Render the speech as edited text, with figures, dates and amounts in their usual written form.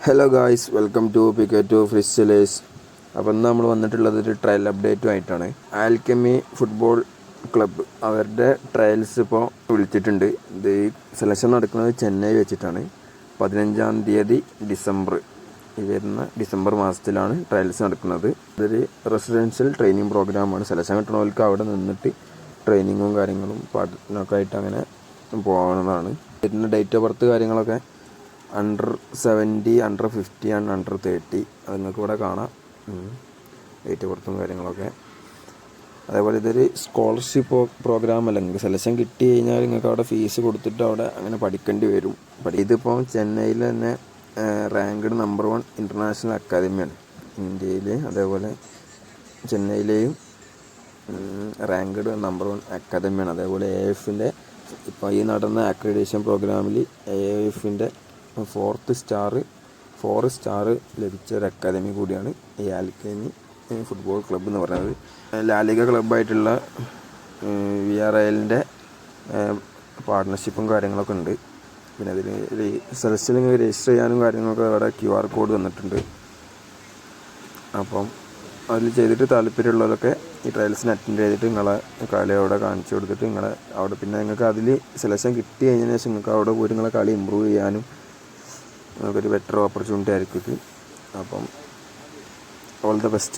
Hello guys, welcome to picket to ഫ്രിസ്ലേസ്. അപ്പോൾ ഇന്ന് നമ്മൾ വന്നിട്ടുള്ളത് ഒരു ട്രയൽ അപ്ഡേറ്റുമായിട്ടാണ്. ആൽക്കമി ഫുട്ബോൾ ക്ലബ്ബ് അവരുടെ ട്രയൽസ് ഇപ്പോൾ വിളിച്ചിട്ടുണ്ട്. ഇത് സെലക്ഷൻ നടക്കുന്നത് ചെന്നൈ വെച്ചിട്ടാണ്. 15-ാം തീയതി ഡിസംബർ മാസത്തിലാണ് ട്രയൽസ് നടക്കുന്നത്. ഇതൊരു റെസിഡൻഷ്യൽ ട്രെയിനിങ് പ്രോഗ്രാമാണ്. സെലക്ഷൻ കിട്ടുന്നവർക്ക് അവിടെ നിന്നിട്ട് ട്രെയിനിങ്ങും കാര്യങ്ങളും പഠനമൊക്കെ ആയിട്ട് അങ്ങനെ പോകുന്നതാണ്. ഇതിൻ്റെ ഡേറ്റ് ഓഫ് ബർത്ത് കാര്യങ്ങളൊക്കെ under-70, under-50 ആൻഡ് under-30 അത് നിങ്ങൾക്ക് ഇവിടെ കാണാം. ഡേറ്റ് ഓഫ് ബർത്തും കാര്യങ്ങളൊക്കെ. അതേപോലെ ഇതൊരു സ്കോളർഷിപ്പ് പ്രോഗ്രാം അല്ല. നിങ്ങൾക്ക് സെലക്ഷൻ കിട്ടി കഴിഞ്ഞാൽ നിങ്ങൾക്ക് അവിടെ ഫീസ് കൊടുത്തിട്ട് അവിടെ അങ്ങനെ പഠിക്കേണ്ടി വരും. ഇതിപ്പോൾ ചെന്നൈയിൽ തന്നെ റാങ്ക്ഡ് നമ്പർ 1 ഇൻ്റർനാഷണൽ അക്കാദമിയാണ് ഇന്ത്യയിൽ. അതേപോലെ ചെന്നൈയിലെയും റാങ്ക്ഡ് നമ്പർ 1 അക്കാദമിയാണ്. അതേപോലെ AIFൻ്റെ ഇപ്പോൾ ഈ നടന്ന അക്രഡിറ്റേഷൻ പ്രോഗ്രാമിൽ AIFൻ്റെ 4 സ്റ്റാർ ലഭിച്ച ഒരു അക്കാദമി കൂടിയാണ് ഈ ആൽക്കമി ഫുട്ബോൾ ക്ലബ്ബ് എന്ന് പറയുന്നത്. ലാലിഗ ക്ലബ്ബായിട്ടുള്ള VRL-ൻ്റെ പാർട്ട്ണർഷിപ്പും കാര്യങ്ങളൊക്കെ ഉണ്ട്. പിന്നെ അതിൽ സെലക്ഷനിൽ രജിസ്റ്റർ ചെയ്യാനും കാര്യങ്ങളൊക്കെ അവിടെ QR കോഡ് തന്നിട്ടുണ്ട്. അപ്പം അതിൽ ചെയ്തിട്ട് താല്പര്യമുള്ളവരൊക്കെ ഈ ട്രയൽസിന് അറ്റൻഡ് ചെയ്തിട്ട് നിങ്ങളെ കളി അവിടെ കാണിച്ചു കൊടുത്തിട്ട് അവിടെ പിന്നെ നിങ്ങൾക്ക് അതിൽ സെലക്ഷൻ കിട്ടി കഴിഞ്ഞതിന് ശേഷം നിങ്ങൾക്ക് അവിടെ പോയിട്ട് നിങ്ങളെ കളി ഇമ്പ്രൂവ് ചെയ്യാനും നമുക്കൊരു ബെറ്റർ ഓപ്പർച്യൂണിറ്റി ആയിരിക്കും. അപ്പം ഓൾ ദ ബെസ്റ്റ്.